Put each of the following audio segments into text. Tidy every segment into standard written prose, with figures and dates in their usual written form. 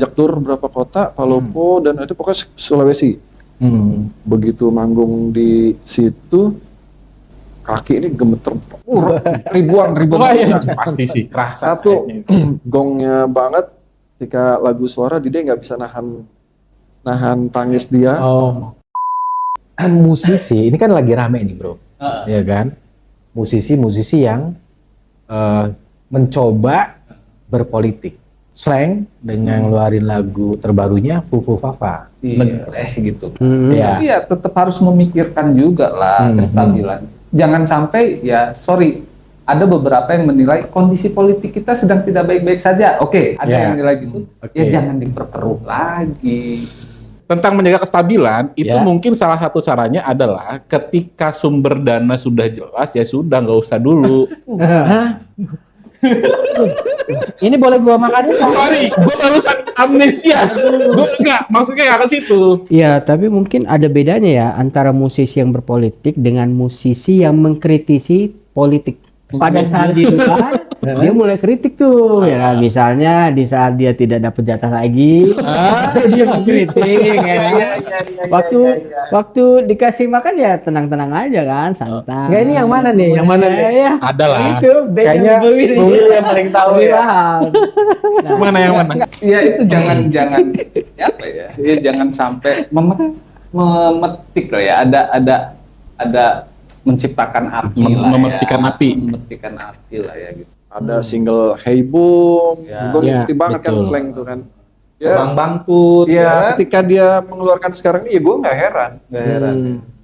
diajak tur berapa kota, Palopo dan itu pokoknya Sulawesi. Begitu manggung di situ, kaki ini gemeter, ribuan manusia. Pasti sih, kerasa. Satu, gongnya banget, ketika lagu suara, dia nggak bisa nahan tangis dia. Musisi, ini kan lagi rame nih bro, ya kan? Musisi-musisi yang mencoba berpolitik, slang dengan ngeluarin lagu terbarunya Fufu Fafa. Gitu. Ya. Tapi ya tetap harus memikirkan juga lah kestabilan. Jangan sampai ada beberapa yang menilai kondisi politik kita sedang tidak baik-baik saja. Oke, ada yang nilai gitu. Ya jangan diperkeruh lagi. Tentang menjaga kestabilan, itu mungkin salah satu caranya adalah ketika sumber dana sudah jelas, ya sudah, nggak usah dulu. Ini boleh gua makan ini? Sorry, gue barusan amnesia. Gue enggak, maksudnya nggak ke situ. Ya, tapi mungkin ada bedanya ya antara musisi yang berpolitik dengan musisi yang mengkritisi politik. Pada saat di luar, dia mulai kritik tuh, ya misalnya di saat dia tidak dapat jatah lagi, dia mengkritik. Waktu dikasih makan ya tenang-tenang aja kan, santai. Enggak, ini yang mana nih? Yang mana nih? Ya, Ada lah. itu Kayaknya Bumil yang paling tahu ya. Mana yang mana? Ya itu jangan apa ya? Ya jangan sampai memetik loh ya. Ada menciptakan api lah memercikan ya. api. Memercikan api lah ya gitu. Ada single Hey Boom, gue ngerti banget kan betul. slang tuh kan. Bang Bangkut. Ya, ketika dia mengeluarkan sekarang ini, ya gue nggak heran.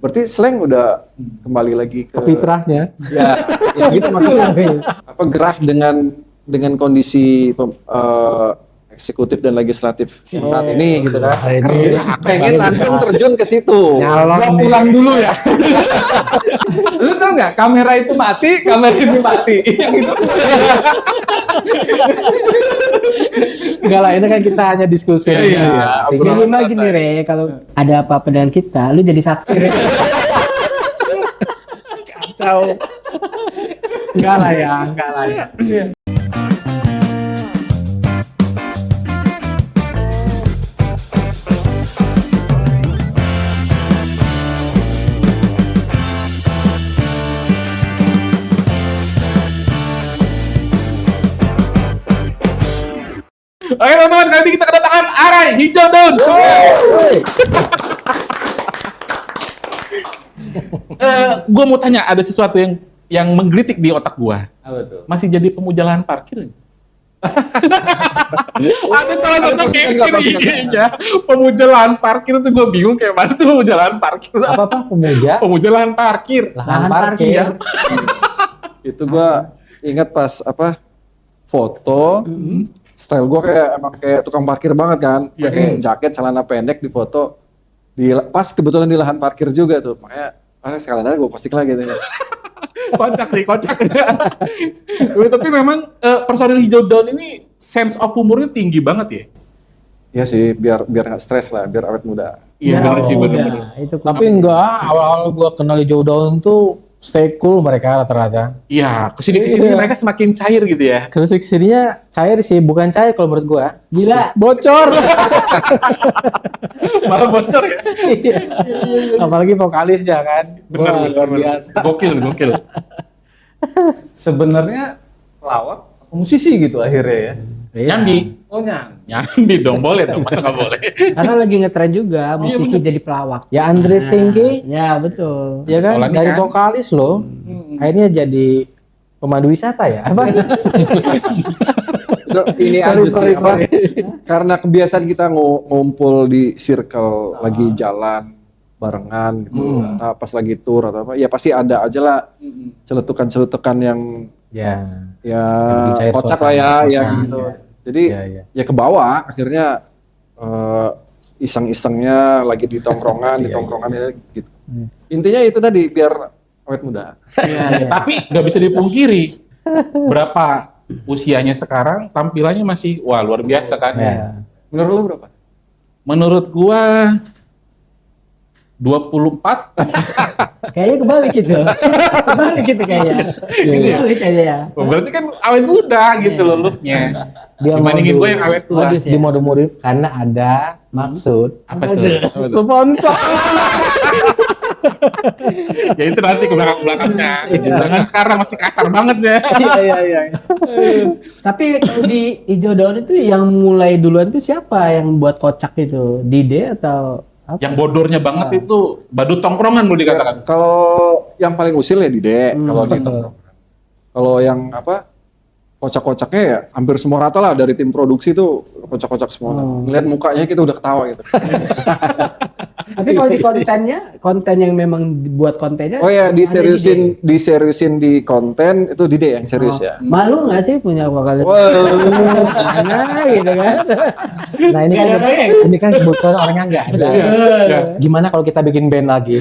Berarti slang udah kembali lagi ke Fitrahnya. ya gitu maksudnya. Apa gerah dengan kondisi eksekutif dan legislatif saat ini gitu kan. Pengen langsung terjun ke situ. Nyalon Pulang dulu ya. Lu tau nggak kamera itu mati, kamera ini mati. Yang itu. Enggak lah, ini kan kita hanya diskusi. Jadi lagi nih Re, kalau ada apa-apa dengan kita, lu jadi saksi Re. Kacau. Enggak lah ya. Oke teman-teman, kali ini kita kedatangan Arai Hijau Daun. Gue mau tanya, ada sesuatu yang menggelitik di otak gue. Apa tuh? Masih jadi pemuja lahan parkir? Ada salah satu caption IG-nya, pemuja lahan parkir itu gue bingung kayak mana tuh pemuja lahan parkir. Apa pemuja? Pemuja lahan parkir. Lahan parkir. Itu gue ingat pas foto. Style gue emang kayak tukang parkir banget kan, pakai jaket, celana pendek di foto, pas kebetulan di lahan parkir juga tuh, makanya sekalian aja gue posting lagi gitu. Kocak. Tapi memang personil Hijau Daun ini sense of humornya tinggi banget ya. Iya sih, biar nggak stres lah, biar awet muda. Iya benar sih, benar. Tapi enggak, awal-awal gua kenal Hijau Daun tuh stay cool mereka rata-rata. Iya, kesini mereka semakin cair gitu ya. Kesininya cair sih, bukan cair kalau menurut gua. Gila. Bocor. Malah bocor ya. Apalagi vokalisnya kan. Wah, luar biasa. Gokil. Sebenarnya pelawak atau musisi gitu akhirnya ya. Nyambi. Oh Nyambi dong, boleh dong. Masa nggak boleh? Karena lagi ngetren juga musisi jadi pelawak. Ya Andres Tinggi, Ya betul. ya kan Tolani dari kan? vokalis loh. Akhirnya jadi pemandu wisata ya. Apa? Ini aja sih, karena kebiasaan kita ngumpul di circle lagi jalan barengan gitu, entah pas lagi tour atau apa, ya pasti ada aja lah celetukan yang Ya. ya cair kocak lah ya, suasana, ya kocak. gitu. Jadi Ya. ya ke bawah akhirnya iseng-isengnya lagi di tongkrongan, gitu. Intinya itu tadi biar awet muda. Tapi nggak bisa dipungkiri. Berapa usianya sekarang, tampilannya masih wah luar biasa kan. Ya. Menurut lu berapa? Menurut gua 24. Kayaknya kebalik gitu. Kebalik gitu kayaknya. Kebalik kayaknya ya. Oh, berarti kan awet muda gitu loh looknya. Dia Dibandingin modus. gue yang awet tua. Modus ya? Di mode modus karena ada maksud. Apa tuh? Sponsor. Ya itu nanti ke belakang-belakangnya. Jangan sekarang masih kasar banget ya. Iya. Tapi kalau di Hijau Daun itu yang mulai duluan itu siapa yang buat kocak itu? Dide atau apa? Yang bodornya banget itu badut tongkrongan boleh dikatakan. Kalau yang paling usil ya Dide, kalau di tongkrongan. Kalau yang apa kocak-kocaknya ya hampir semua rata lah dari tim produksi tuh kocak-kocak semua. Ngeliat mukanya kita udah ketawa gitu. Tapi kalau di konten yang memang buat kontennya. Oh ya, ada diseriusin di konten itu Dide yang serius ya. Malu nggak sih punya vokal? Mana gitu kan? Nah ini kan kebetulan orangnya nggak ada. Gimana kalau kita bikin band lagi?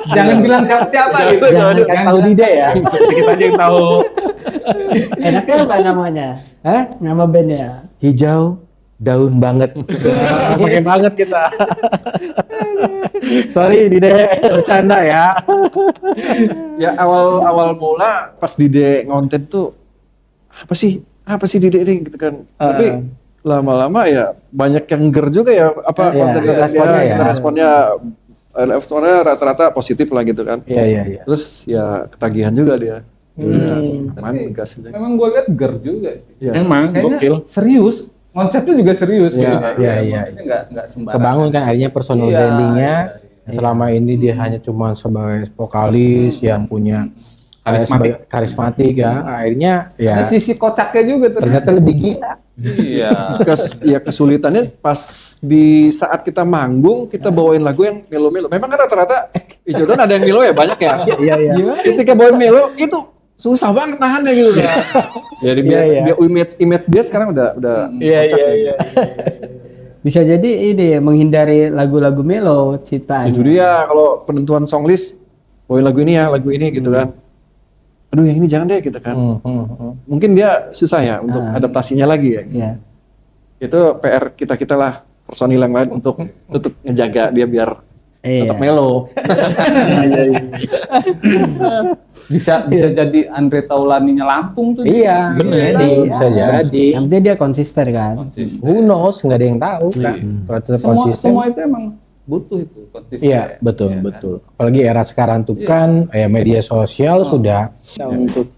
Jangan bilang siapa-siapa gitu. Jangan kasih tahu Dide ya. Kita aja yang tahu. Enaknya apa namanya? Nama bandnya? Hijau daun banget. Pakai banget kita. Sorry Dide, bercanda ya. Ya awal mula pas Dide ngonten tuh apa sih Dide ini gitu kan. Tapi lama-lama ya banyak yang ger juga ya apa konten responnya ya. responnya rata-rata positif lah gitu kan. Iya. Terus ya ketagihan juga dia. Main gas aja. Memang gue lihat ger juga sih. Ya. Emang gokil. Kayaknya serius, konsepnya juga serius. Iya. Nggak sembarangan. Kebangun kan akhirnya personal Iya, brandingnya. Selama ini dia hanya cuma sebagai vokalis yang punya karismatik ya. Akhirnya ya Ada sisi kocaknya juga ternyata lebih gila. Iya. Ya kesulitannya pas di saat kita manggung kita bawain lagu yang melo-melo. Memang kan rata-rata Hijau Daun ada yang melo ya banyak ya. Iya. Ketika bawain melo itu susah banget nahannya gitu kan. Jadi dia image dia sekarang udah kocak. Iya. Bisa jadi ini menghindari lagu-lagu melo ciptaan. Itu dia kalau penentuan song list bawain lagu ini gitu kan. Aduh yang ini jangan deh gitu kan. Mungkin dia susah ya untuk adaptasinya lagi ya. Iya. Itu PR kita lah personil yang lain untuk ngejaga dia biar tetap melo. Bisa jadi Andre Taulaninya Lampung tuh. Iya, bisa jadi. Yang penting dia konsisten kan. Who knows, nggak ada yang tahu kan. Kalau tetap konsisten. Semua itu emang butuh itu konsisten. Iya, betul. Apalagi era sekarang tuh kan media sosial sudah untuk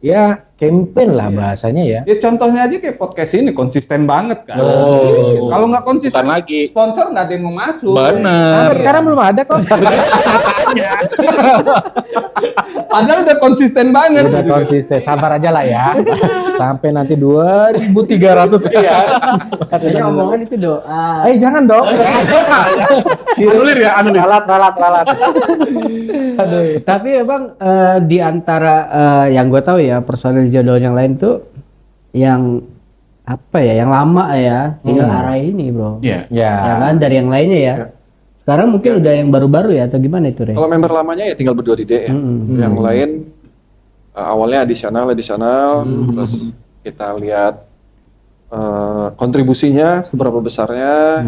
ya campaign lah bahasanya ya. Ya contohnya aja kayak podcast ini konsisten banget kan. Oh. Kalau nggak konsisten Bukan lagi. sponsor nggak ada yang mau masuk. Benar. Sampai sekarang belum ada kok. Padahal udah konsisten banget. Udah konsisten, sabar aja lah ya. Sampai nanti 2.300 sekian. Katanya omongan itu doa. Jangan dong. Anulir ya, anulir. Ralat. Aduh. Tapi emang di antara yang gue tahu ya personil Hijau Daun yang lain tuh yang apa ya, yang lama ya tinggal arah ini bro. Iya. Ya. Ya kan dari yang lainnya ya. Sekarang mungkin udah yang baru-baru ya atau gimana itu Re? Kalau member lamanya ya tinggal berdua di D ya. Yang lain awalnya adisional, terus kita lihat kontribusinya seberapa besarnya.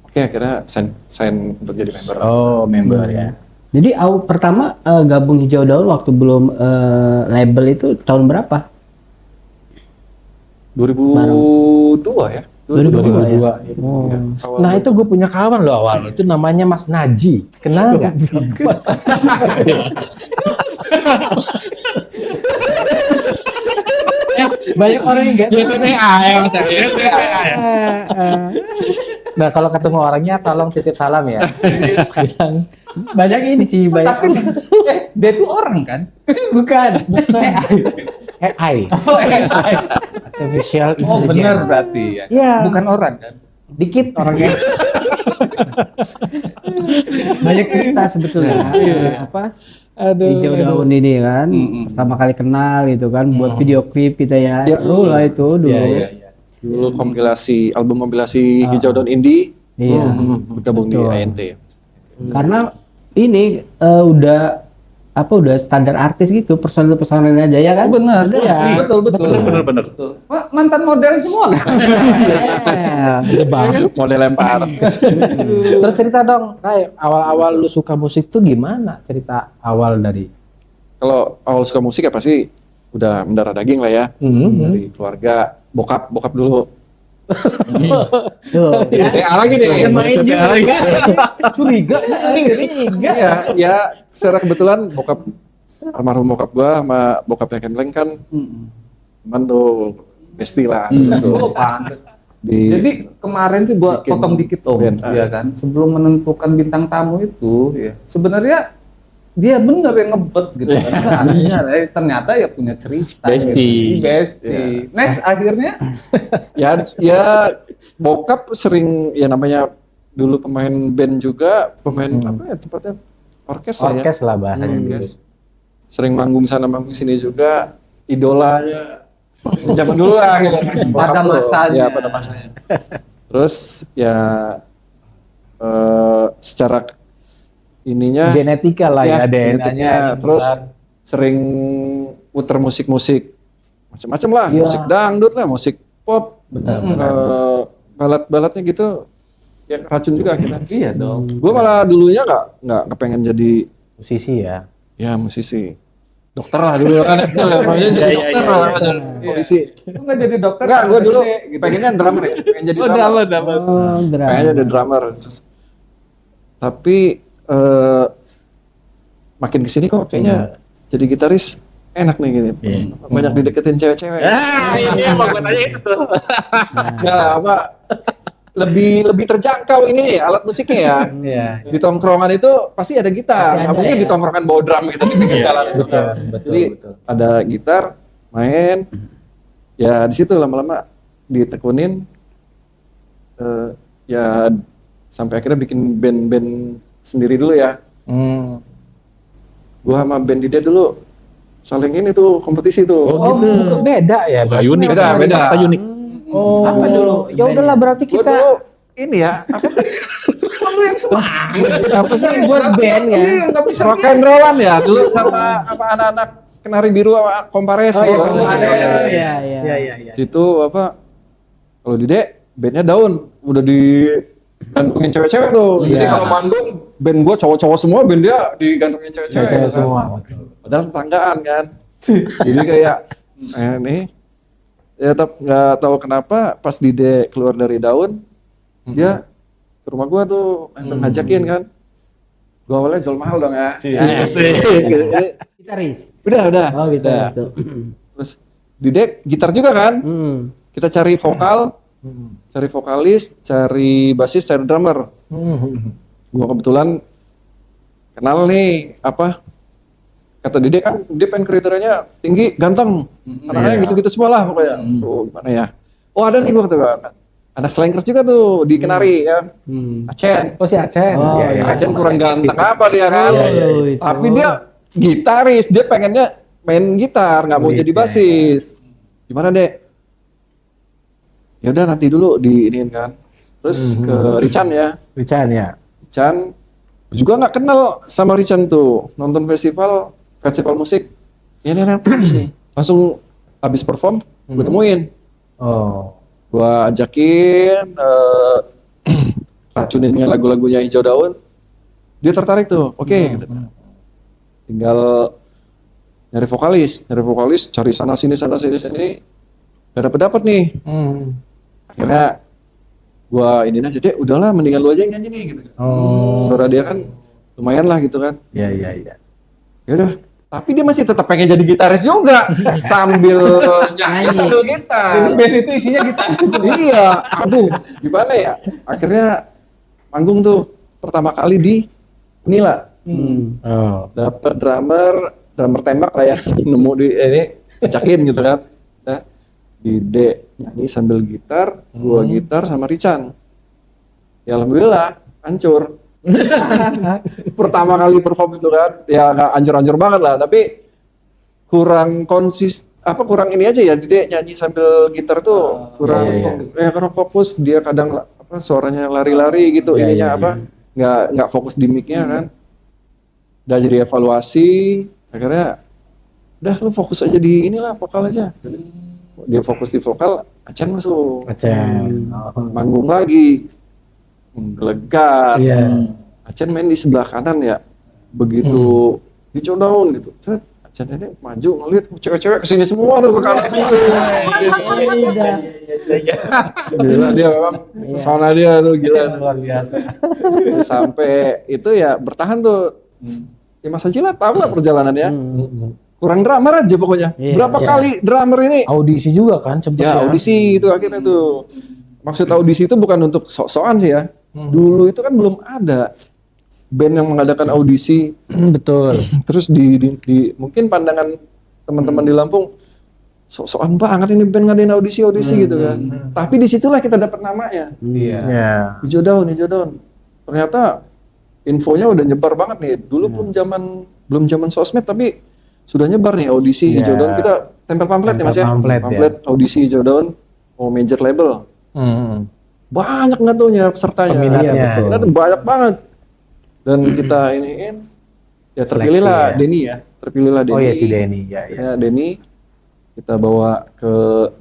Oke, akhirnya sign untuk jadi member. Oh, member ya. Jadi pertama gabung Hijau Daun waktu belum label itu tahun berapa? 2002 ya. 2002 ya? Oh. Nah itu gue punya kawan loh awal, itu namanya Mas Naji, kenal nggak? Banyak orang yang gak YTTA ya Mas. YTTA ya. Nah kalau ketemu orangnya tolong titip salam ya. Bilang, banyak ini sih banyak. Tapi dia tuh orang kan? Bukan. AI, Oh, artificial oh intelligence. benar berarti ya. Iya. Bukan orang kan? Dikit orangnya. Banyak cerita sebetulnya. Apa? Hijau Daun ini kan pertama kali kenal gitu kan buat video klip kita ya. Seru lah itu dulu. Iya. Dulu album kompilasi Hijau Daun Indie. Iya. Bergabung di Betul. ANT. Karena ini udah udah standar artis gitu, personil aja ya kan? Benar, ya. betul. Bener. Mantan model semua kan? Model lempar. Terus cerita dong, Ray, awal-awal lu suka musik tuh gimana? Cerita awal dari Kalau awal suka musik ya pasti udah mendarah daging lah ya. Dari keluarga, bokap dulu. Tuh, Lagi nih. main juga. curiga? Ya, secara kebetulan almarhum bokap gua sama bokapnya Kemleng kan teman tuh bestie lah. Gitu. Oh, pantes. Di, Jadi kemarin tuh gua bikin potong dikit band. ya kan. Sebelum menentukan bintang tamu itu, ya, sebenarnya dia bener yang ngebet gitu kan. Ternyata ya punya cerita. Bestie. Gitu. Bestie. Next akhirnya ya bokap sering ya namanya dulu pemain band juga, pemain apa ya tempatnya orkes lah ya. Orkes lah bahasanya gitu. Orkes. Sering manggung sana manggung sini juga, idolanya zaman dulu lah gitu. Pada Bokap tuh, masanya. ya pada masanya. Terus ya secara ininya Genetika lah ya, genetiknya. DNA-nya. Terus sering muter musik-musik macam-macam lah, Iya. musik dangdut lah, musik pop, balat-balatnya gitu, ya racun juga akhirnya. iya dong. Gue malah dulunya nggak kepengen jadi Musisi ya. musisi, dokter lah dulu kan, makanya jadi dokter lah, polisi. Lu nggak jadi dokter? Enggak, gue dulu gede, gitu. pengennya drummer ya, pengen jadi drummer. Oh, Pengennya jadi drummer. Terus, tapi makin kesini kok kayaknya jadi gitaris enak nih gitu. Banyak dideketin cewek-cewek. Ini emang gue tanya itu. Nggak apa lebih terjangkau ini alat musiknya ya. Iya. Di tongkrongan itu pasti ada gitar. Pasti Nggak ada, mungkin ya. di tongkrongan bawa drum gitu di pinggir jalan. Betul. Jadi ada gitar, main. Ya di situ lama-lama ditekunin. Ya sampai akhirnya bikin band-band sendiri dulu ya. Gua sama band Dide dulu saling ini tuh kompetisi tuh. Oh, bukan beda ya. Gak unik. Beda. Kata unik. Oh, Apa dulu? Ya udahlah berarti Gua kita dulu ini ya, apa lu yang apa sih buat band ya. rock and rollan ya dulu sama apa anak-anak Kenari Biru sama Kompares gitu. Iya. Situ apa kalau Dide bandnya Daun udah digantungin cewek-cewek tuh. Jadi kalau manggung band gua cowok-cowok semua, band dia digantungin cewek-cewek. cewek gitu kan. semua. Padahal tetanggaan kan. Jadi kayak nih ya nggak tahu kenapa pas Dide keluar dari Daun dia ke rumah gua tuh langsung ngajakin kan. Gua awalnya jual mahal dong ya. Gitaris. Udah. Oh gitu. Udah. gitu. Terus Dide gitar juga kan. Kita cari vokal, cari vokalis, cari basis, cari drummer. Gua kebetulan kenal nih apa kata Dide kan dia pengen kriterianya tinggi, ganteng, anaknya gitu-gitu semua lah pokoknya. Oh gimana ya? Oh ada nih gua kata anak slankers juga tuh di Kenari ya. Acen. Oh si Acen. Oh, Iya, iya. Acen kurang ganteng apa dia kan? Itu. Tapi dia gitaris, dia pengennya main gitar, nggak mau jadi basis. Gimana Dek? Ya udah nanti dulu diiniin kan. Terus ke Rican ya. Rican ya. Rican juga nggak kenal sama Rican tuh, nonton festival musik. Ya nih langsung habis perform, gue temuin. Oh. Gua ajakin racunin lagu-lagunya Hijau Daun. Dia tertarik tuh. Oke. Tinggal nyari vokalis, cari sana sini. Gak dapet nih. Akhirnya gua ini aja deh, udahlah mendingan lu aja yang nyanyi nih gitu. Suara dia kan lumayan lah gitu kan. Iya. Ya udah. Tapi dia masih tetap pengen jadi gitaris juga sambil nyanyi sambil gitar. Band itu isinya gitu. Iya, aduh, gimana ya? Akhirnya manggung tuh pertama kali di Nila. Oh. Dapat drummer tembak lah ya, nemu di ini ajakin gitu kan. Nah, Dide nyanyi sambil gitar, gua gitar sama Rican. Ya alhamdulillah, hancur. Pertama kali perform itu kan, ya nggak anjur-anjur banget lah, tapi kurang kurang ini aja ya, Dide nyanyi sambil gitar tuh kurang kurang fokus, dia kadang suaranya lari-lari gitu, ininya nggak fokus di mic-nya kan. udah jadi evaluasi, akhirnya udah lu fokus aja di inilah vokal aja. Jadi, dia fokus di vokal, Acen masuk. Acen. Manggung lagi, gelegar. Iya. Acen main di sebelah kanan ya, begitu hijau daun gitu. Cet, Acen ini maju ngeliat cewek-cewek kesini semua tuh ke kanan semua. Gila dia memang pesona dia tuh gila. Luar biasa. Sampai itu ya bertahan tuh. Ya Mas Haji lah tahu lah perjalanannya. Kurang drummer aja pokoknya. Iya. Berapa kali drummer ini? Audisi juga kan sempet Ya audisi itu akhirnya tuh. Maksud audisi itu bukan untuk sok-sokan sih ya. Dulu itu kan belum ada band yang mengadakan audisi. Betul. Terus di mungkin pandangan teman-teman di Lampung sok-sokan banget ini band ngadain audisi gitu kan. Tapi disitulah kita dapat namanya. Iya. Ya. Hijau daun. Ternyata infonya udah nyebar banget nih. Dulu pun belum zaman sosmed tapi sudah nyebar nih audisi Iya. hijau daun. Kita tempel pamflet ya Mas ya. Pamflet, Audisi hijau daun mau major label. Banyak nggak tuh pesertanya. Peminatnya. Iya, betul. Peminatnya banyak banget. Dan kita iniin ya terpilihlah Seleksi, ya. Denny ya. Terpilihlah Denny. Oh ya si Denny. Ya. Ya Denny kita bawa ke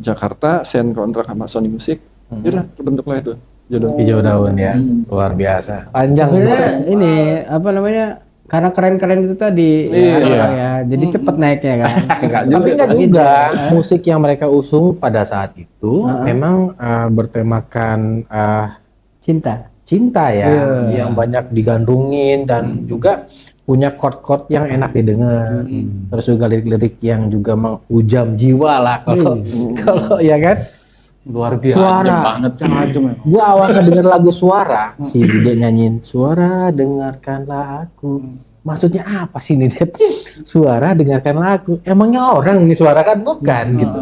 Jakarta, sign kontrak sama Sony Music. Udah terbentuklah itu. Jodoh. Hijau daun ya. Luar biasa. Panjang. Sebenarnya ini apa namanya? Karena keren-keren itu tadi ya. Jadi cepet naiknya kan. Tapi enggak juga. Musik yang mereka usung pada saat itu memang bertemakan cinta ya, yang banyak digandrungin dan juga punya chord-chord yang enak didengar. Terus juga lirik-lirik yang juga menghujam jiwa lah kalau ya kan. Luar biasa. Suara. Ajem banget. Ajem. Gua awalnya denger lagu Suara, si Dede nyanyiin Suara dengarkanlah aku. Maksudnya apa sih ini Dep? Suara dengarkanlah aku. Emangnya orang ini suara kan bukan gitu.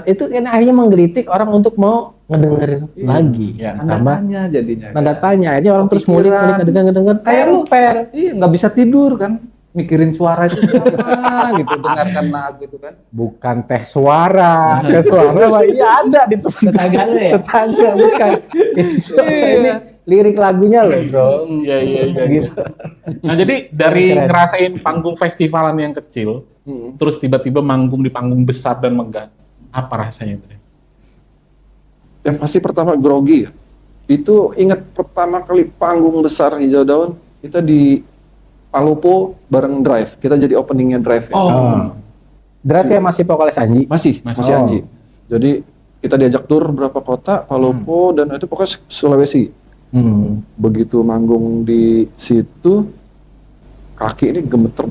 Itu kan akhirnya menggelitik orang untuk mau ngedengerin lagi. Iya. Tanda Tambah tanya jadinya. tanda tanya. Ini orang terus ngulik ngedenger kayak per. Iya, nggak bisa tidur kan, mikirin suara itu apa gitu, dengarkan lagu itu kan. Bukan teh suara, teh suara mah iya ada di Tetangga lu ya? tetangga bukan. Ini lirik lagunya loh bro. Iya. Gitu. Nah jadi dari Keren. ngerasain panggung festivalan yang kecil, terus tiba-tiba manggung di panggung besar dan megah, apa rasanya itu? Yang pasti pertama grogi ya. Itu ingat pertama kali panggung besar hijau daun kita di Palopo bareng Drive. Kita jadi openingnya Drive ya. Drive ya masih vokalis Anji. Masih Anji. Jadi kita diajak tur berapa kota, Palopo dan itu pokoknya Sulawesi. Begitu manggung di situ kaki ini gemeter.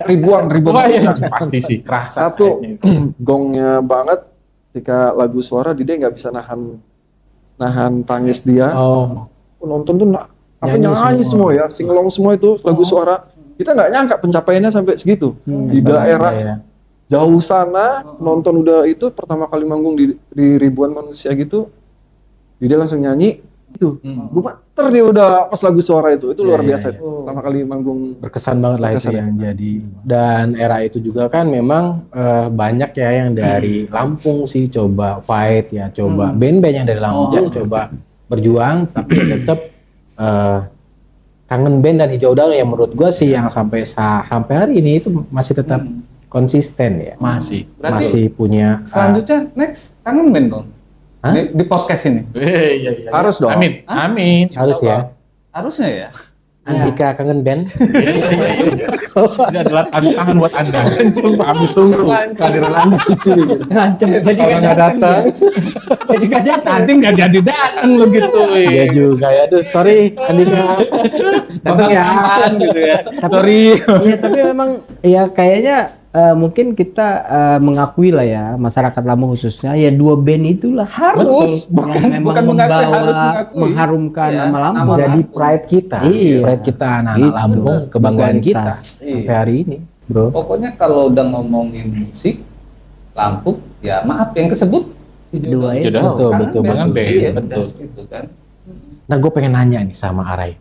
Ribuan Wah, iya, manusia. pasti sih kerasa. Satu sayangnya itu. gongnya banget ketika lagu Suara dia nggak bisa nahan tangis dia. Penonton tuh nyanyi semua ya, singelong semua itu lagu Suara. Kita nggak nyangka pencapaiannya sampai segitu. Di daerah jauh sana penonton udah itu pertama kali manggung di ribuan manusia gitu. Dia langsung nyanyi itu. Gemeter dia udah pas lagu Suara itu luar biasa itu. Pertama kali manggung Berkesan banget lah itu Berkesan. yang jadi. Dan era itu juga kan memang banyak ya yang dari Lampung sih coba fight ya, coba band-band yang dari Lampung coba berjuang, tapi tetap Kangen Band dan Hijau Daun yang menurut gua sih yang sampai hari ini itu masih tetap konsisten ya. Masih. Berarti Masih punya selanjutnya next Kangen Band dong. Hah? Di podcast ini. Iya. Harus dong. Amin. harus ya. Harusnya ya. Andika Kangen Band. Ini adalah tantangan buat Anda. Kami tunggu kehadiran Anda di sini. Ngancem jadi Kalau nggak datang, Jadi nggak datang. Nanti nggak jadi datang lo gitu. iya juga ya. Aduh, sorry Andika. Datang ya. Gitu ya. Sorry. Iya, tapi memang ya kayaknya mungkin kita mengakui lah ya, masyarakat Lampung khususnya ya dua band itulah Harus, yang memang bukan mengakui, membawa, harus mengakui. mengharumkan Iya, nama Lampung. Jadi pride kita, Iya. pride kita anak-anak Gitu. Lampung, kebanggaan kita Kualitas. sampai hari ini, bro. Pokoknya kalau udah ngomongin musik Lampung, ya maaf yang kesebut Dua ya. Jodoh. Betul, Kangen betul, Band. Kangen Band, Iya, betul. Gitu kan. Nah, gue pengen nanya nih sama Arai.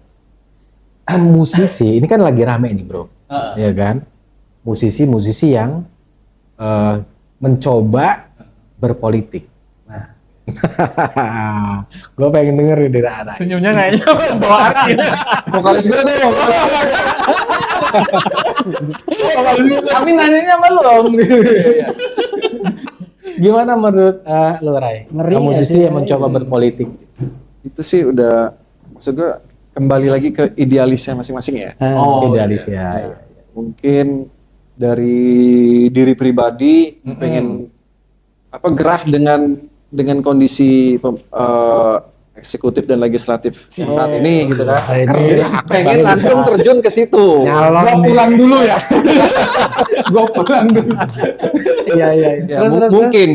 Musisi, ini kan lagi rame nih, bro. Ya kan? Musisi-musisi yang mencoba berpolitik. Nah, Gue pengen denger nih dari Ara. Senyumnya kayaknya bawa arah ya. Vokalis gue tuh. Tapi nanyanya belum. Gimana menurut lo, Ray? Ngeri Musisi nggak sih, yang mencoba berpolitik. Itu sih udah, maksud gue kembali lagi ke idealisnya masing-masing ya. Idealis ya. Mungkin dari diri pribadi pengen apa gerah dengan kondisi eksekutif dan legislatif yang saat ini gitu kan. Ini Pengen langsung terjun ke situ. nyalon Pulang dulu ya. Gue pulang dulu. Iya. Ya, mungkin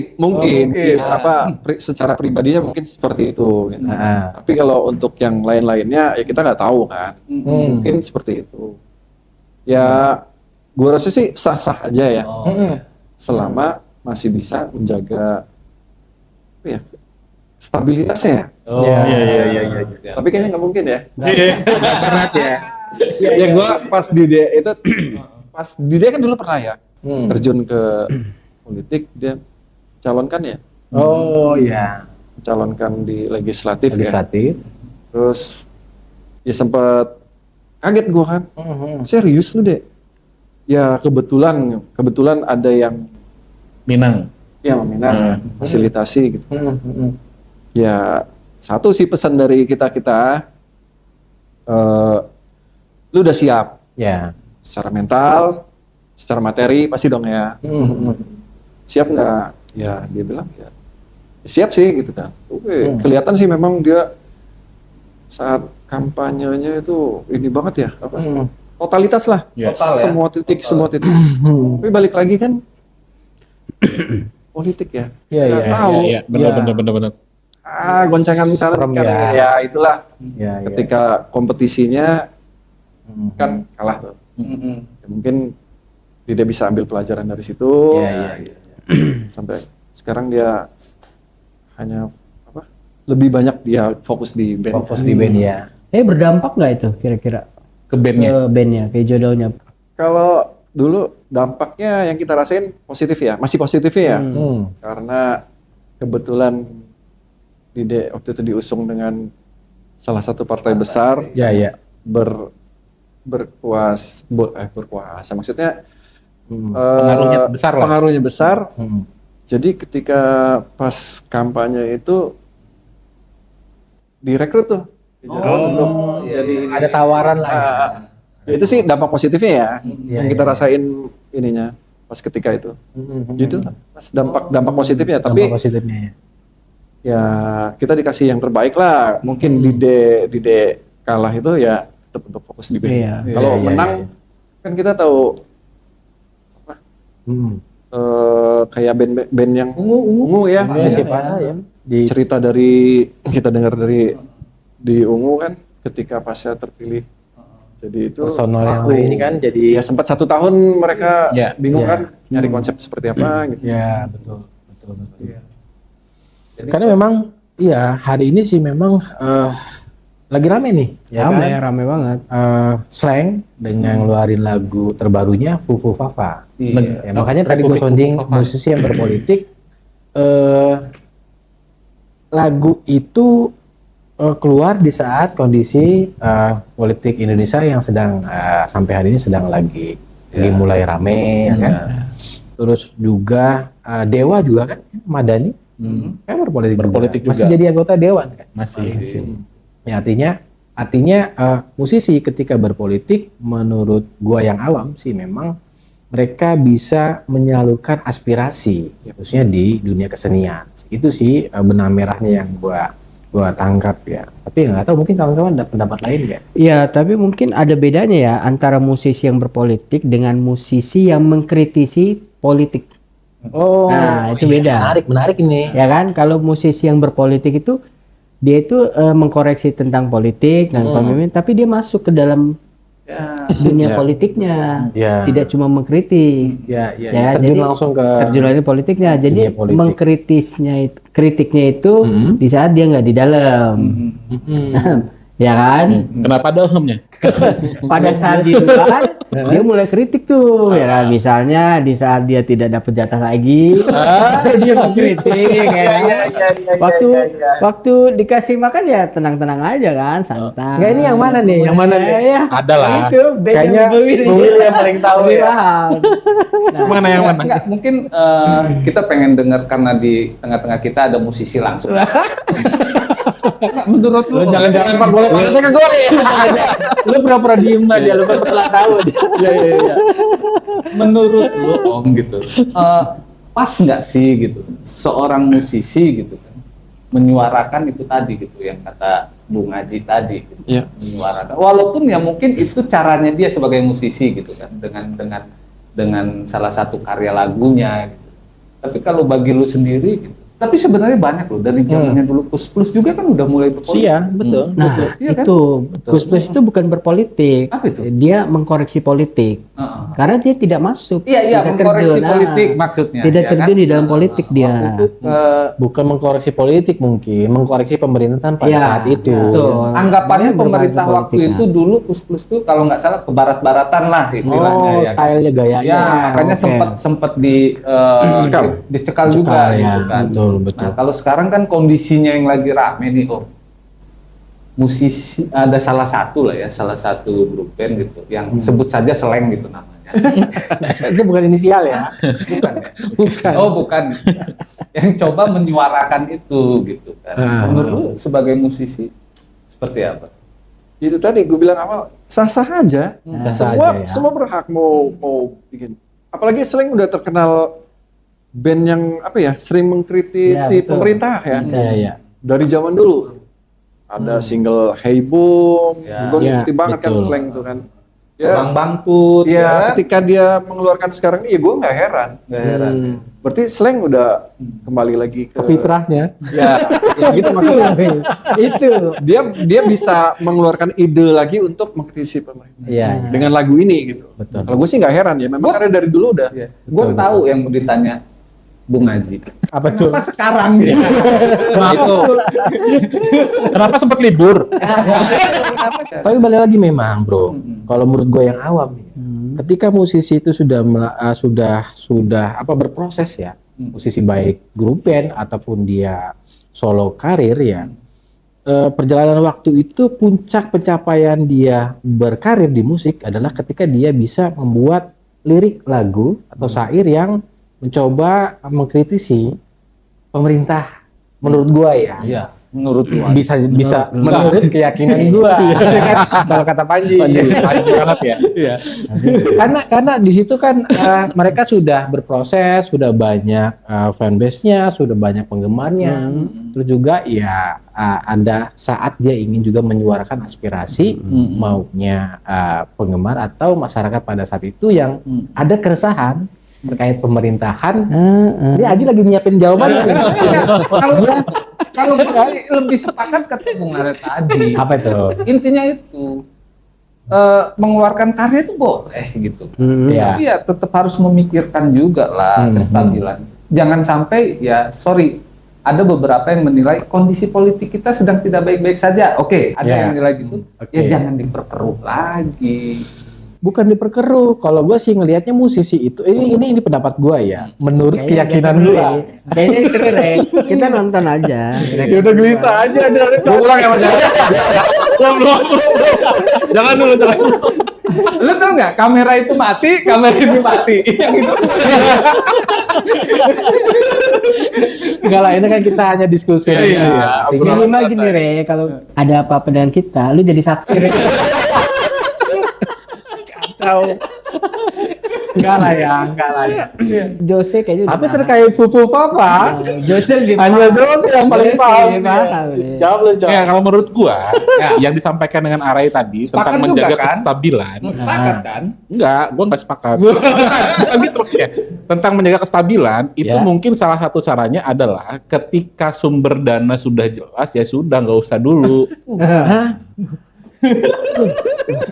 secara pribadinya mungkin seperti itu. Gitu. Tapi kalau untuk yang lain-lainnya ya kita nggak tahu kan. Mungkin seperti itu. Ya, gua rasa sih sah-sah aja ya. Selama masih bisa menjaga apa ya, stabilitasnya. Iya. Tapi kayaknya nggak mungkin ya. berat ya. Ya gua pas di dia kan dulu pernah ya terjun ke politik, dia calonkan ya. Oh iya. Calonkan di legislatif ya. Legislatif. Terus ya sempat kaget gua kan. Serius lu, Dek? Ya kebetulan ada yang Minang. ya meminang fasilitasi gitu. Ya satu sih pesan dari kita lu udah siap Ya. secara mental, secara materi pasti dong ya. Siap nggak? Ya dia bilang ya siap sih gitu kan. Oke, kelihatan sih memang dia saat kampanyenya itu ini banget ya, apa? Totalitas lah. Yes. Semua titik. Tapi balik lagi kan politik ya. Iya, Nggak iya, tahu. Iya, benar. Goncangan misalnya Serem kan, ya. ya itulah. Ya, Ketika kompetisinya kan kalah tuh. Ya, mungkin dia bisa ambil pelajaran dari situ. Iya. Sampai sekarang dia hanya apa? Lebih banyak dia fokus di band. Fokus di band ya. Berdampak nggak itu kira-kira Ke bandnya. ke bandnya, ke jodohnya? Kalau dulu dampaknya yang kita rasain positif ya, masih positif ya. Karena kebetulan Dide waktu itu diusung dengan salah satu partai besar Ya. berkuasa. Maksudnya Pengaruhnya besar lah. Pengaruhnya besar. Jadi ketika pas kampanye itu direkrut tuh. Untuk jadi Ada tawaran lah. ya itu sih dampak positifnya ya, yang kita rasain ininya pas ketika itu. Gitu pas dampak positifnya. Tapi Dampak positifnya ya. ya kita dikasih yang terbaik lah. Mungkin Dide kalah itu ya tetap untuk fokus di band. Iya. Kalau Iya, menang kan kita tahu kayak band yang ungu ya. Iya, siapa ya? Cerita dari kita dengar dari di ungu kan ketika pasnya terpilih. Jadi itu Personal yang aku- ini kan jadi ya sempat 1 tahun mereka Ya, bingung ya. kan nyari konsep seperti apa gitu. ya betul. Karena memang iya hari ini sih memang lagi rame nih. Ya Rame, kan? rame banget. Slang dengan ngeluarin lagu terbarunya Fufu Fafa. Iya. Ya, makanya tadi gue Republik sounding Fufu Fafa. musisi yang berpolitik. Lagu itu keluar di saat kondisi politik Indonesia yang sedang sampai hari ini sedang lagi mulai rame, ya kan. Terus juga Dewa juga kan, Madani kan berpolitik juga. masih jadi anggota Dewan kan. Masih. Ya, artinya musisi ketika berpolitik menurut gua yang awam sih memang mereka bisa menyalurkan aspirasi khususnya di dunia kesenian. Itu sih benang merahnya yang gua tangkap ya. Tapi nggak tahu mungkin kawan-kawan ada pendapat lain nggak? Iya, tapi mungkin ada bedanya ya antara musisi yang berpolitik dengan musisi yang mengkritisi politik. Oh, Nah, itu beda. Menarik ini. Ya kan, kalau musisi yang berpolitik itu dia itu mengkoreksi tentang politik dan pemimpin, tapi dia masuk ke dalam dunia politiknya, Ya. tidak cuma mengkritik. Ya, Ya, terjun jadi langsung ke terjun lagi politiknya. Jadi dunia politik. kritiknya itu di saat dia nggak di dalam. ya kan? Kenapa ada ohmnya? Pada saat di luar dia mulai kritik tuh, ya kan? Misalnya di saat dia tidak dapat jatah lagi, dia mengkritik, ya kan? Waktu dikasih makan ya tenang-tenang aja kan, santai. Nggak, ini yang mana nih? Yang mana nih? Ya, Ada lah. itu band Kayaknya yang Willy. Bu Willy yang paling tahu Lebih ya. paham. Nah, Mana yang mana? Enggak, mungkin kita pengen dengar karena di tengah-tengah kita ada musisi langsung. Enggak, menurut lu jangan-jangan Lempar bola panasnya ke gue nih. Lu pura-pura diem aja, lu pura-pura tahu aja. Iya. menurut lu Om gitu, pas nggak sih gitu seorang musisi gitu kan menyuarakan itu tadi gitu yang kata Bung Haji tadi gitu, Iya. menyuarakan walaupun ya mungkin itu caranya dia sebagai musisi gitu kan dengan salah satu karya lagunya gitu. Tapi kalau bagi lu sendiri gitu, tapi sebenarnya banyak loh dari zamannya dulu Plus juga kan udah mulai berpolitik. Iya, betul. Nah, Iya kan? itu Gus Plus itu bukan berpolitik. Apa itu? Dia mengkoreksi politik. Heeh. Karena dia tidak masuk. Iya, tidak mengkoreksi terjun. politik maksudnya. Tidak ya terjun kan? di dalam politik dia. Waktu itu, Bukan mengkoreksi politik mungkin, mengkoreksi pemerintahan pada Iya, saat itu. betul. anggapannya Dia pemerintah berkoreksi waktu politik, itu dulu Plus tuh kalau nggak salah ke barat-baratan lah istilahnya. Oh, ya kan? stylenya, gayanya. Ya, makanya oke. sempat dicekal juga Cekal, gitu ya, kan. betul, betul. Nah, kalau sekarang kan kondisinya yang lagi rame nih, Om. Musisi ada salah satu grup band gitu yang sebut saja Slang gitu namanya. Itu bukan inisial ya. Bukan ya? Bukan. Oh, bukan. Yang coba menyuarakan itu gitu kan. Menurut lu sebagai musisi seperti apa? Itu tadi gue bilang awal, sah-sah aja. Sah-sah Semua aja, ya. semua berhak mau bikin. Apalagi Slang udah terkenal band yang apa ya, sering mengkritisi Ya, betul. pemerintah ya. Iya. Dari zaman dulu. Ada single Hey Boom, Ya. gue Ya, ngikuti banget kan betul. Slang itu kan. Bang Ya, Bangkut, ya ketika dia mengeluarkan sekarang ini, ya gue nggak heran. Nggak heran. Berarti Slang udah kembali lagi ke Fitrahnya. ya, ya gitu maksudnya. itu. Dia bisa mengeluarkan ide lagi untuk mengkritisi pemerintah Iya. dengan lagu ini gitu. Betul. Kalau gue sih nggak heran ya, memang karena dari dulu udah. Gue tahu yang mau ditanya Bung Haji. Apa tuh? Kenapa sekarang ya? Itu Kenapa sempat libur? Tapi balik lagi memang, Bro. Kalau menurut gue yang awam, ya, ketika musisi itu sudah berproses ya, musisi baik grup band ataupun dia solo karir ya, perjalanan waktu itu puncak pencapaian dia berkarir di musik adalah ketika dia bisa membuat lirik lagu atau syair yang mencoba mengkritisi pemerintah. Menurut gua ya. Iya, menurut gua. Bisa menurut keyakinan gua. Kalau kata Panji. Panji banget ya. Karena di situ kan mereka sudah berproses, sudah banyak fanbase-nya, sudah banyak penggemarnya. Terus juga ya ada saat dia ingin juga menyuarakan aspirasi maunya penggemar atau masyarakat pada saat itu yang ada keresahan terkait pemerintahan. Ini Aji lagi nyiapin jawabannya. Kalau gue sih lebih sepakat kata Bung Are tadi. Apa itu? Intinya itu mengeluarkan karya itu boleh gitu. Ya. Tapi ya tetap harus memikirkan juga lah kestabilan. Jangan sampai ya ada beberapa yang menilai kondisi politik kita sedang tidak baik-baik saja. Oke, ada Ya. yang nilai gitu. Oke. Ya jangan diperkeruh lagi. Bukan diperkeruh. Kalau gue sih ngelihatnya musisi itu ini pendapat gue ya. Menurut Kayaknya keyakinan seru, gue. Re. Kayaknya seru, Re. Kita nonton aja. Ya udah gelisah aja. gue ulang ya Mas. Belum. Jangan dulu. Lu tau nggak kamera itu mati, kamera ini mati. Yang itu. Enggak lah, ini kan kita hanya diskusi. Iya. Minimal gini, Re. Kalau ada apa-apa dengan kita, lu jadi saksi, Re. Kacau. Enggak lah ya. Jose kayaknya udah Tapi paham. terkait Fufu Fafa, Jose lebih hanya paham. Jose yang paling Jose paham. lebih paham, Re. Jawab lu, jawab. Ya, kalau menurut gua yang disampaikan dengan Arai tadi Sepakat tentang juga, menjaga kan? kestabilan. Sepakat kan? Enggak, gua nggak sepakat. Tapi terus ya, tentang menjaga kestabilan itu Ya. mungkin salah satu caranya adalah ketika sumber dana sudah jelas ya sudah nggak usah dulu. Hah?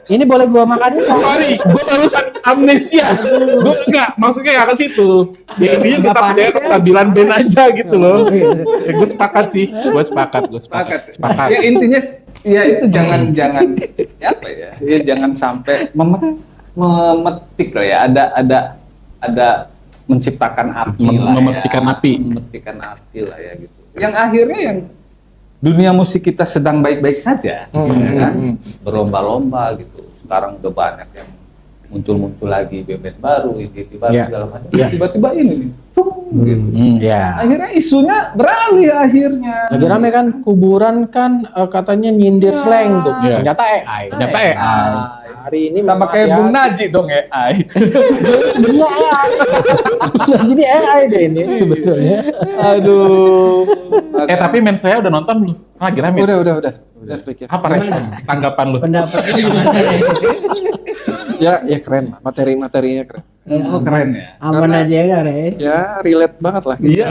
Ini boleh gua makan ini? Sorry, gua barusan amnesia. Gua enggak, maksudnya nggak ke situ. Ya intinya Nggak tetap panas menjaga ya? kestabilan band aja gitu loh. Ya, gua sepakat sih, gua sepakat. Sepakat. Sepakat. Ya intinya ya itu jangan ya apa ya? Ya jangan sampai memetik loh ya. Ada menciptakan api lah memercikan ya. api. Memercikan api lah ya gitu. Yang akhirnya yang dunia musik kita sedang baik-baik saja, ya kan? Berlomba-lomba gitu. Sekarang udah banyak yang muncul lagi band baru, ide baru segala macam. Tiba-tiba ini nih, gitu. Ya. Akhirnya isunya beralih akhirnya. Lagi rame kan kuburan kan katanya nyindir slang tuh. Iya. Ternyata AI. Ternyata AI. Hari ini Sama memang kayak ya, Bung Naji dong AI. sebenarnya AI. Jadi AI deh ini sebetulnya. Aduh. Tapi men saya udah nonton belum? Lagi rame. Udah klik ya. Apa Ren? Tanggapan lu? Pendapatnya gimana ya? Ya keren lah, materinya keren. Oh keren ya. Aman Karena- aja ya, Re? Ya relate banget lah. Gitu. Iya.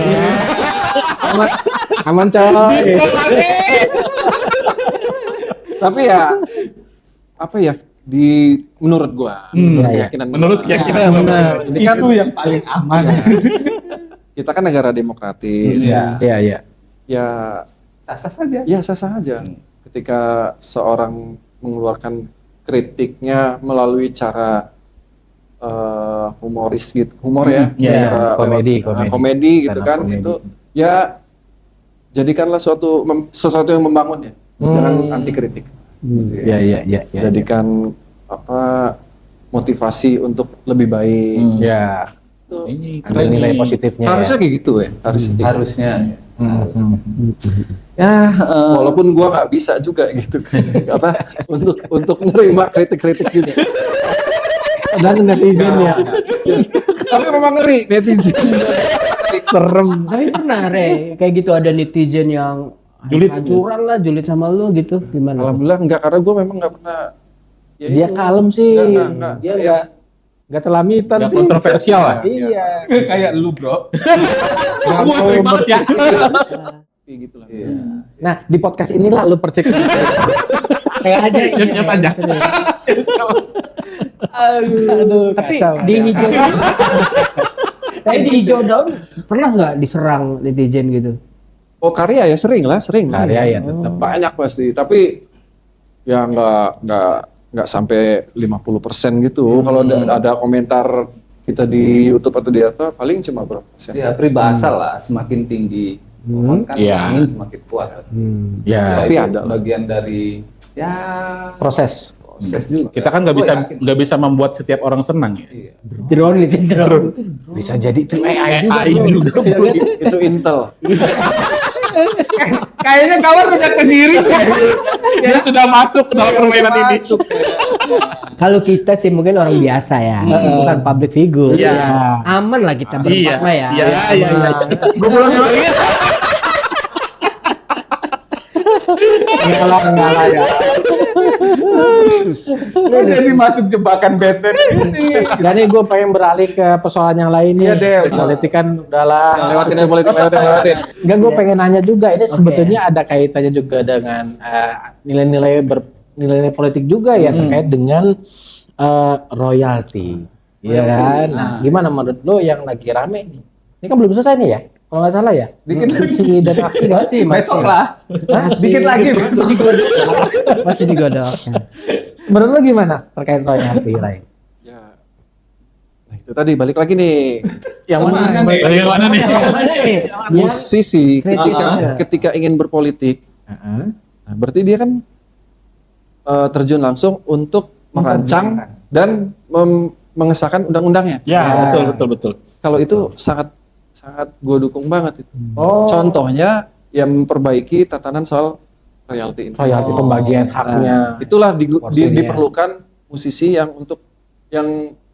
Aman coy. Tapi ya apa ya menurut gua, Menurut keyakinan lu. ini kan Itu yang paling aman. kita kan negara demokratis. Iya. Iya. Ya Sah-sah saja. ya sah-sah aja. Ketika seorang mengeluarkan kritiknya melalui cara humoris gitu, humor ya, Iya, cara komedi. komedi gitu Stand up kan, komedi. itu ya jadikanlah sesuatu yang membangun ya, jangan anti kritik. Iya. Jadikan motivasi untuk lebih baik. Ya. Itu Ini Ada nilai positifnya. harusnya kayak gitu ya, Harusnya. Ya, walaupun gua nggak bisa juga gitu kan, untuk menerima kritik-kritik juga. Dan netizen ya. Tapi memang ngeri netizen. Serem. Tapi pernah, Re, kayak gitu ada netizen yang Julid. hancuran lah, julid sama lu gitu, gimana? Alhamdulillah enggak, karena gua memang nggak pernah. Ya Dia itu. kalem sih. Enggak. Dia enggak celamitan Nggak sih. kontroversial lah. Iya. Kayak lu bro. Gua sering banget ya. Kayak gitu lah. Nah, di podcast inilah lu percaya. Kayak ada Siap-siap aja. Aduh, Tapi kacau. di hijau tapi di hijau daun pernah nggak diserang netizen gitu? Oh karya ya sering. Karya ya tetap. Banyak pasti, tapi ya nggak sampai 50% gitu. Kalau ada komentar kita di YouTube atau di apa, paling cuma berapa persen. Ya peribahasa lah, semakin tinggi pohon kan Iya. angin semakin kuat. Ya, Pasti itu ada lah. bagian dari ya proses. proses juga. Kita kan nggak bisa membuat setiap orang senang ya. Iya. Drone itu drone. Bisa jadi itu AI juga. AI bro. juga. Itu Intel. Kayaknya kawan udah kegiring. Dia sudah masuk ke dalam permainan ini. Kalau kita sih mungkin orang biasa ya, bukan public figure. Iya. Aman lah kita Iya. berempat ya. Iya. Gue pulang lagi. Enggak lah ya. Lu jadi masuk jebakan beten ini. Jadi gue pengen beralih ke persoalan yang lain nih. Iya deh. Politik kan udahlah. Lewatin lewatin. Enggak, gue pengen nanya juga. Ini sebetulnya ada kaitannya juga dengan nilai-nilai politik juga ya terkait dengan royalti. Iya kan? Nah, gimana menurut lo yang lagi rame nih? Ini kan belum selesai nih ya? Kalau nggak salah ya? Dikit lagi. Visi dan aksi nggak sih? Besok lah. Dikit lagi besok. Masih digodok. Menurut lo gimana terkait royalti, Ray? Ya. Nah itu tadi balik lagi nih. Yang mana? Dari mana nih? Musisi kritis ketika ingin berpolitik, nah, berarti dia kan terjun langsung untuk merancang dan mengesahkan undang-undangnya. Ya, betul. Kalau itu sangat gue dukung banget itu. Oh. Contohnya yang memperbaiki tatanan soal royalti ini. Royalti pembagian haknya. Itulah Porsinya. diperlukan musisi yang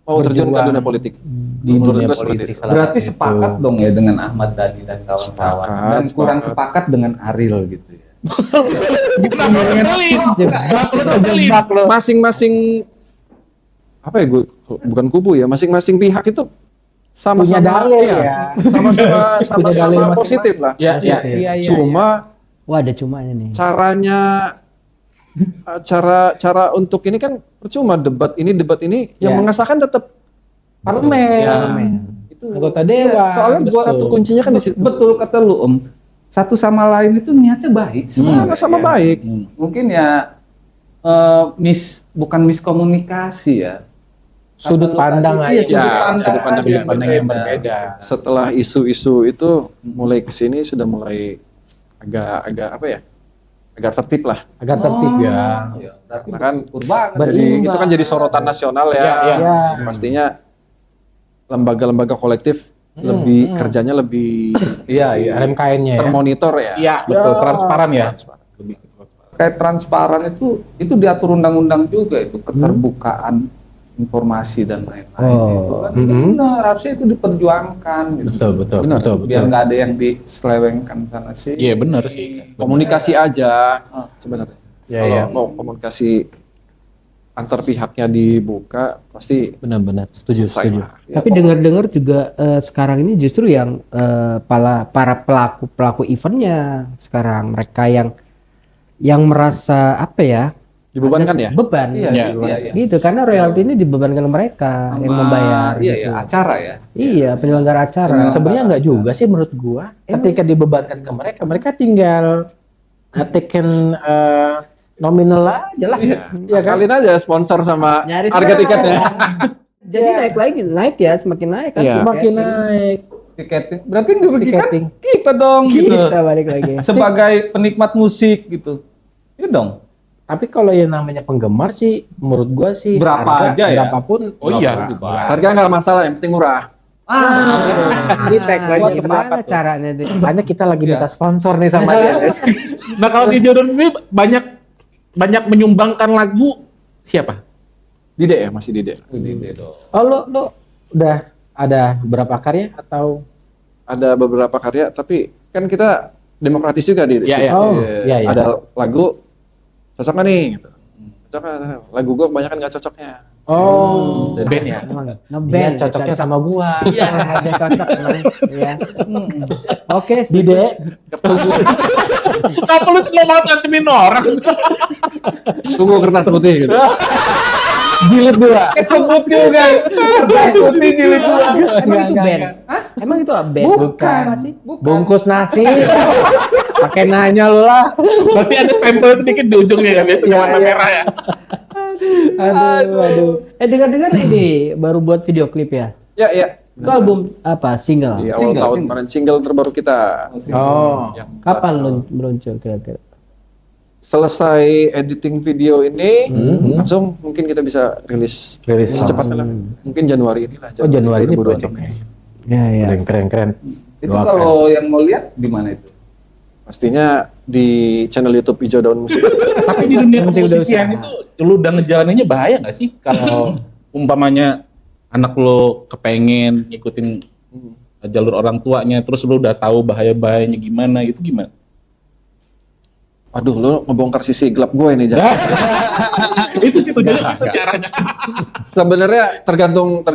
mau terjun ke Berjuang. dunia politik. Di Menurut dunia gue seperti politik. itu. salah Berarti satu sepakat itu. dong ya dengan Ahmad Dhani dan kawan-kawan. Sepakat, Dan kurang sepakat. sepakat dengan Ariel gitu ya. Masing-masing apa ya, gue bukan kubu ya, masing-masing pihak itu Punya sama-sama dalil iya, ya. sama-sama Punya dalil sama-sama masing-masing. positif lah. Ya, ya. Iya. Cuma Wah, ada cumanya nih. caranya cara untuk ini kan percuma debat ini yang Ya. mengesahkan tetap Parlemen. Ya. Itu Anggota dewan. Soalnya Betul. buat satu kuncinya kan di situ. Betul kata lu Om. satu sama lain itu niatnya baik. Sama-sama baik. Mungkin ya bukan miskomunikasi ya. Sudut pandang Iya, aja. sudut pandang Sudut pandang yang berbeda. Setelah isu-isu itu mulai kesini sudah mulai agak apa ya? Agak tertib lah. Agak tertib ya. Ya, berarti Karena kan bersyukur banget. Berimbang. itu kan jadi sorotan nasional ya. Ya. Pastinya lembaga-lembaga kolektif lebih kerjanya lebih Iya, iya. LMKN-nya ya. termonitor ya. Iya, betul, transparan ya. Lebih ke transparan. Kayak transparan itu diatur undang-undang juga itu keterbukaan informasi dan lain-lain. Itu kan benar, harusnya itu diperjuangkan gitu. Betul. Biar nggak ada yang diselewengkan sana sih. Iya, benar sih. Komunikasi aja sebenarnya. Ya. Kalau mau komunikasi antar pihaknya dibuka pasti Benar-benar. Setuju. lah. Tapi dengar-dengar juga sekarang ini justru yang para pelaku eventnya sekarang mereka yang merasa apa ya? Dibebankan ada ya? Beban. Iya. Gitu karena royalti ini dibebankan mereka yang membayar. Iya, gitu. iya, acara ya. Iya, penyelenggara acara. Sebenarnya nggak juga sih menurut gua. Ketika dibebankan ke mereka tinggal taken nominal aja lah. Ya kalian aja sponsor sama Nyaris harga lah. tiketnya. Jadi naik ya, semakin naik kan. Iya. Semakin naik Tiketing. Berarti yang dirugikan tiketing. kita dong gitu. Kita balik lagi. Sebagai penikmat musik gitu. Iya dong. Tapi kalau yang namanya penggemar sih, menurut gua sih Berapa aja ya? berapapun. Oh iya. Harga nggak masalah, yang penting murah. Di tag Wah, lagi gimana caranya deh? Makanya kita lagi minta sponsor nih sama dia. Nah, kalau di Jordan ini banyak menyumbangkan lagu siapa? Dide ya, masih Dide. Oh lu udah ada berapa karya atau? Ada beberapa karya, tapi kan kita demokratis juga di Iya, situ. iya. Oh iya. Ada lagu cocok nggak nih? Gitu. Cocok nggak? Lagu gue kebanyakan nggak cocoknya. Oh. Band ya. Emang Dia ngeband cocoknya sama gua. Iya, dia cocok emang. Iya. Oke, Dide. Kenapa lu selalu malah ngacemin orang? Tunggu kertas putih gitu. Jilid 2. Kesebut juga. Kertas putih jilid 2. Emang itu band? Emang itu band? Bukan. Apa sih? Bungkus nasi. Pakai nanya lu lah. Berarti ada stempel sedikit di ujungnya ya, biasanya warna merah ya. Aduh. Dengar-dengar ini baru buat video klip ya? Ya. Itu album apa? Single? Di awal tahun kemarin single terbaru kita. Oh. Kapan meluncur kira-kira? Selesai editing video ini, langsung mungkin kita bisa rilis secepatnya lah. Mungkin Januari ini lah. Oh Januari ini 2022. projectnya. Ya. Keren. Itu kalau yang mau lihat di mana itu? Pastinya di channel YouTube Hijau Daun Musik. Tapi di dunia kemusisian itu lu udah ngejalaninnya bahaya nggak sih kalau umpamanya anak lo kepengen ngikutin jalur orang tuanya, terus lu udah tahu bahayanya gimana, itu gimana? Aduh, lu ngebongkar sisi gelap gue ini, Jack. Itu sih tujuannya caranya. Sebenarnya tergantung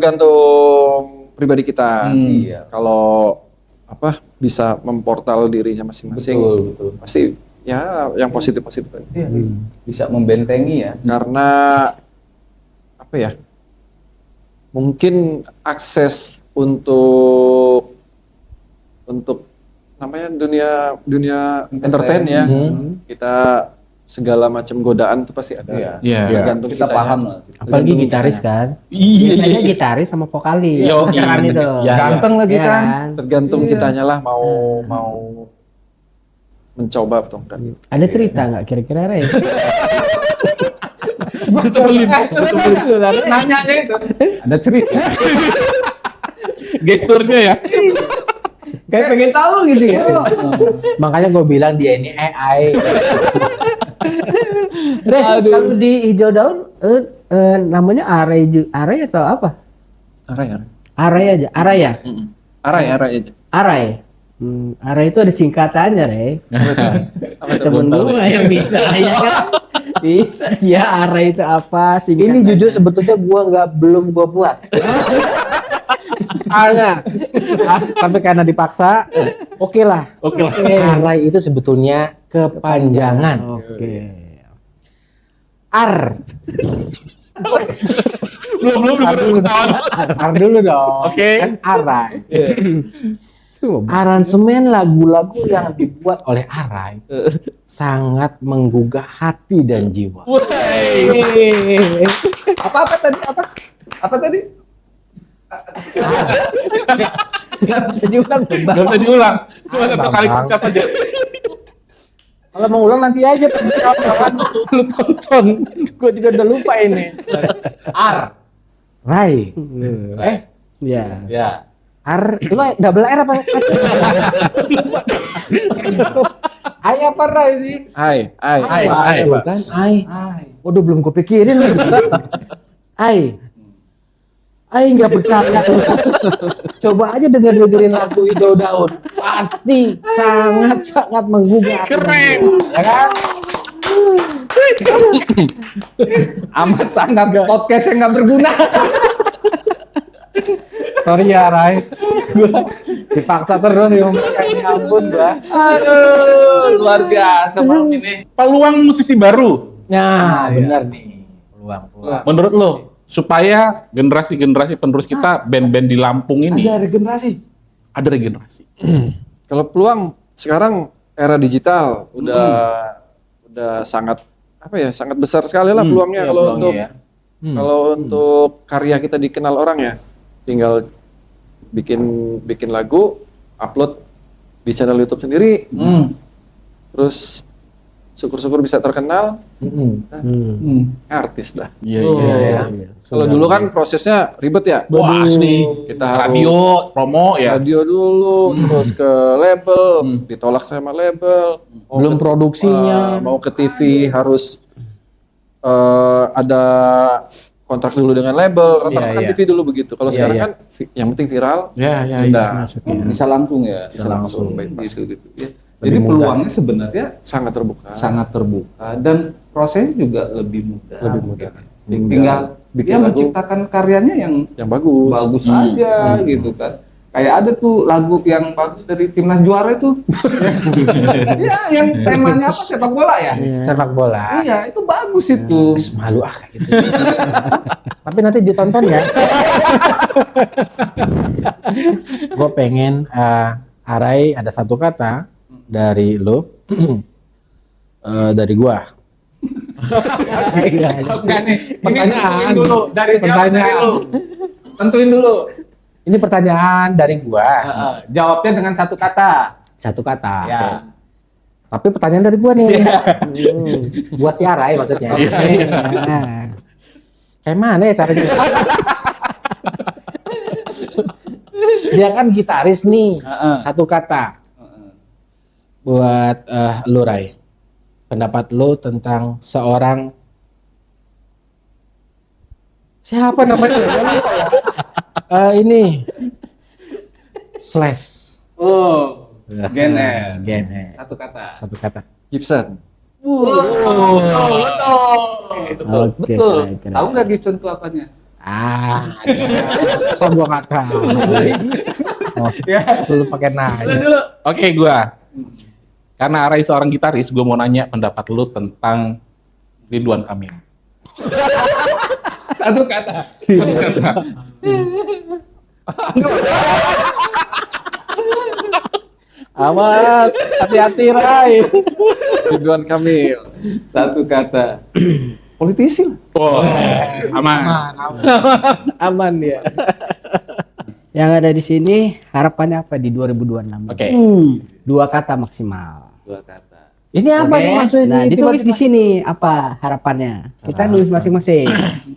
pribadi kita. Iya. Kalau bisa memportal dirinya masing-masing, Betul. pasti ya yang positif-positif aja. Iya. Bisa membentengi ya. Karena mungkin akses untuk namanya dunia entertain ya. Kita segala macam godaan itu pasti ada. Iya. Tergantung Kita kitanya. paham lah. Apalagi gitaris kan? Iya. Biasanya gitaris sama vokalis. Yo, Pacaran iya. itu. Ya, Ganteng lagi Iya kan. Tergantung kitanya lah mau mencoba atau enggak. Ada cerita nggak kira-kira Rey? Nanyanya itu. Ada cerita. Gesturnya ya. Kayak pengen tahu gitu ya. Makanya gue bilang dia ini AI. Rey, kalau di Hijau Daun namanya Aray atau apa? Aray. Aray aja. Araya. Aray aja. Aray. Aray itu ada singkatannya, Rey. Temen gue yang bisa ya kan? Bisa ya Aray itu apa sih? Ini jujur sebetulnya belum gua buat. Tapi karena dipaksa, oke lah. Aray itu sebetulnya kepanjangan. Oke. Ar. Belum Ar dulu dong. Oke. Kan aray. Aransemen lagu-lagu yang dibuat oleh Arai sangat menggugah hati dan jiwa. Apa tadi? Apa tadi? Jadi ulang Gak usah diulang. Cuma satu kali ucap aja. Kalau mau ulang nanti aja pas lu tonton. Gue juga udah lupa ini. Rai. Ya. Ya. Lu double R apa satu? Ai apa Rai sih? Ai. Tuh kan? Ai. Waduh belum kepikirin lagi. Ai nggak percaya. Coba aja dengerin lagu Hijau Daun. Pasti sangat menggugah. Keren. Ya kan? Amat sangat podcast yang nggak berguna. Sorry ya Rai. Gua dipaksa terus ya ini ampun gua. Aduh, luar biasa malam ini. Peluang musisi baru. Nah, benar nih. Peluang. Menurut lo, supaya generasi-generasi penerus kita band-band di Lampung ini Ada regenerasi. ada regenerasi. Kalau peluang sekarang era digital udah sangat sangat besar sekali lah peluangnya kalau untuk kalau untuk karya kita dikenal orang ya. Tinggal bikin lagu, upload di channel YouTube sendiri. Terus syukur-syukur bisa terkenal, artis dah. Iya. Kalau dulu kan prosesnya ribet ya. Wah, asli. Kita harus Radio, promo ya. radio dulu, terus ke label, ditolak sama label. Belum produksinya. Mau ke TV harus ada kontrak dulu dengan label. Rata-rata kan TV dulu begitu. Kalau sekarang kan yang penting viral, udah Bisa langsung ya. bisa langsung baik gitu. Ya. Jadi peluangnya sebenarnya Sangat terbuka. sangat terbuka dan prosesnya juga lebih mudah. Lebih mudah. Tinggal bikin dia lagu menciptakan karyanya yang yang bagus. aja gitu kan. Kayak ada tuh lagu yang bagus dari Timnas Juara itu. Ya, yang temanya apa sepak bola ya? Sepak bola. Iya, itu bagus itu. Malu kayak gitu. Tapi nanti ditonton ya. Gue pengen Arai ada satu kata dari lo, dari gua. Enggak nih, Pertanyaan. Pertanyaan. Tentuin dulu. Ini pertanyaan dari gua. Jawabnya dengan satu kata. Satu kata. Ya. Tapi pertanyaan dari gua nih. Buat si Arai maksudnya. Kayak mana ya caranya? Dia kan gitaris nih. Satu kata. Buat lu Rai. Pendapat lu tentang seorang siapa namanya? Ini Slash. Oh, Gener. Gener. Satu kata. Satu kata. Gibson. Oke. Betul. keren. Tahu nggak Gibson itu apanya? Masa gua nggak tahu. Oh, lu pakai nanya. Oke, gua. Karena Arai seorang gitaris, gua mau nanya pendapat lu tentang Ridwan Kamil. Satu kata. Awas, hati-hati Rai. Ridwan Kamil. Satu kata. Politisi. Oh, aman. Aman ya. Yang ada di sini harapannya apa di 2026? Oke. 2 kata maksimal. Dua kata. Ini apa Oke? nih maksudnya? Nah, ditulis di sini apa harapannya. Kita nulis masing-masing.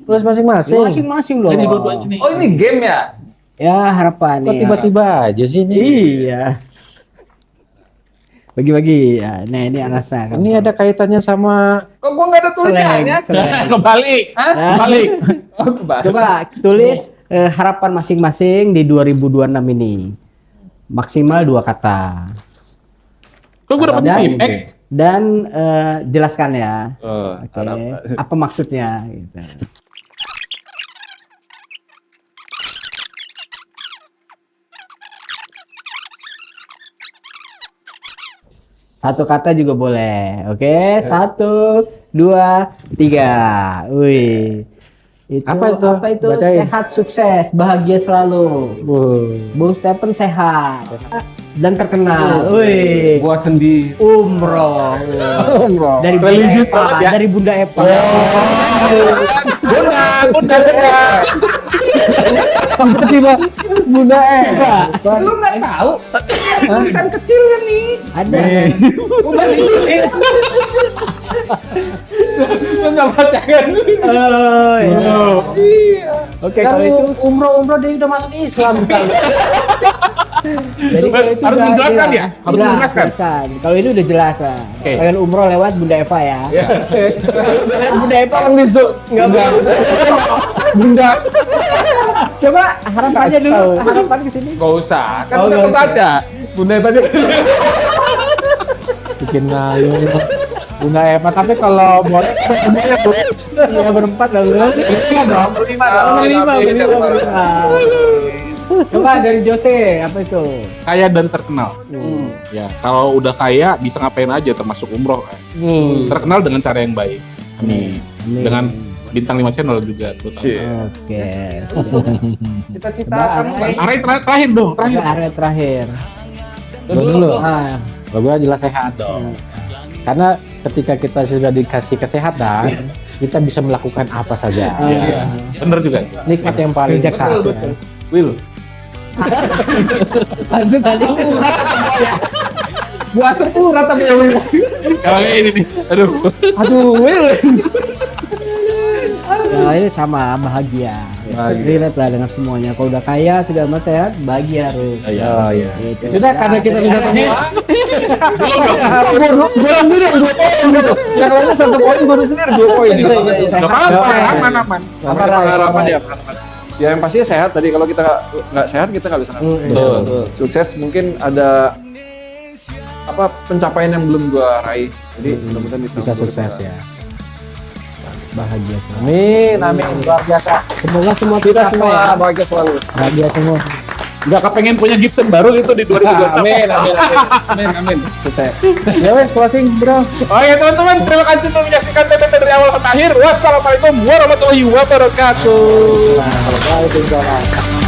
Terus masing-masing. Masing-masing loh. Jadi dua-duanya nih. Oh, ini game ya? Ya, harapan Kok nih. tiba-tiba aja sih ini? Iya. Bagi-bagi. Ya, nah ini alasan. Ini ada kaitannya sama Kok gua nggak ada tulisannya? Kebalik. Kebalik. Oh, kebalik. Coba tulis harapan masing-masing di 2026 ini. Maksimal 2 kata. Kok gue dapat tim? Dan jelaskan ya. Oh, Oke. Apa maksudnya gitu. Satu kata juga boleh. Oke, 1, 2, 3. Wih. Apa itu? Bacain. Sehat, sukses, bahagia selalu. Bung Stephen sehat dan terkenal. Wih. Gua sendiri. Umroh. Dari Bunda Religius Eva, banget ya. dari Bunda Eva. Bunda. Tiba-tiba Bunda Eva. Lu nggak tahu? Tulisan kecilnya nih. Ada. Udah ditulis. Lu nggak baca kan? Oh, iya. Oke, Kan kalau itu umroh dia udah masuk Islam kan. jadi kalau itu Harus udah menjelaskan jelas. ya? Harus Jelas, menjelaskan. jelaskan. Kalau ini udah jelas lah. Oke. Kalian umroh lewat Bunda Eva ya. Bunda Eva Yang bisu. nggak boleh. Bunda. Coba harapannya dulu, harapan ke sini. Gak usah. Kan Oh, udah nggak usah. kebaca. Bunda baca. Bikin malu. Bunda Eva, tapi kalau boleh semuanya boleh. Iya berempat lah lu. Berlima dong. Berlima. Coba dari Jose, apa itu? Kaya dan terkenal. Ya, kalau udah kaya bisa ngapain aja termasuk umroh. Terkenal dengan cara yang baik. Amin. Amin. Dengan bintang 5 channel juga. terutama. Oke. Cita-cita Coba kamu Arai. Arai terakhir dong, terakhir. Coba area terakhir. Gua dulu. Ah, Kalau gua jelas sehat dong. Karena ketika kita sudah dikasih kesehatan, kita bisa melakukan apa saja. Iya. Bener juga. Nikmat yang paling Betul, besar. betul. Ya. Will. pantes aja. Buah sepura tapi ya Will. Kalau kayak ini nih, aduh. Aduh, Will. Ya ini sama bahagia. Relate lah dengan semuanya. Kalau udah kaya, sudah mas sehat, bahagia harus. Iya. Gitu. Sudah karena kita sudah semua. Gua sendiri yang 2 poin gitu. Yang lainnya 1 poin, gua sendiri 2 poin. Gak apa-apa, aman. Harapan ya. Ya yang pastinya sehat tadi. Kalau kita nggak sehat kita nggak bisa. Betul. Sukses mungkin ada apa pencapaian yang belum gua raih. Jadi mudah-mudahan di tahun Bisa 2022 sukses ya. Bahagia semua. Amin. Luar biasa. Semoga semua Kita semua bahagia selalu. bahagia semua. Gak kepengen punya Gibson baru itu di 2026. Amin. Sukses. Ya wes closing bro. Oh ya teman-teman, terima kasih sudah menyaksikan TTT dari awal sampai akhir. Wassalamualaikum warahmatullahi wabarakatuh. Waalaikumsalam.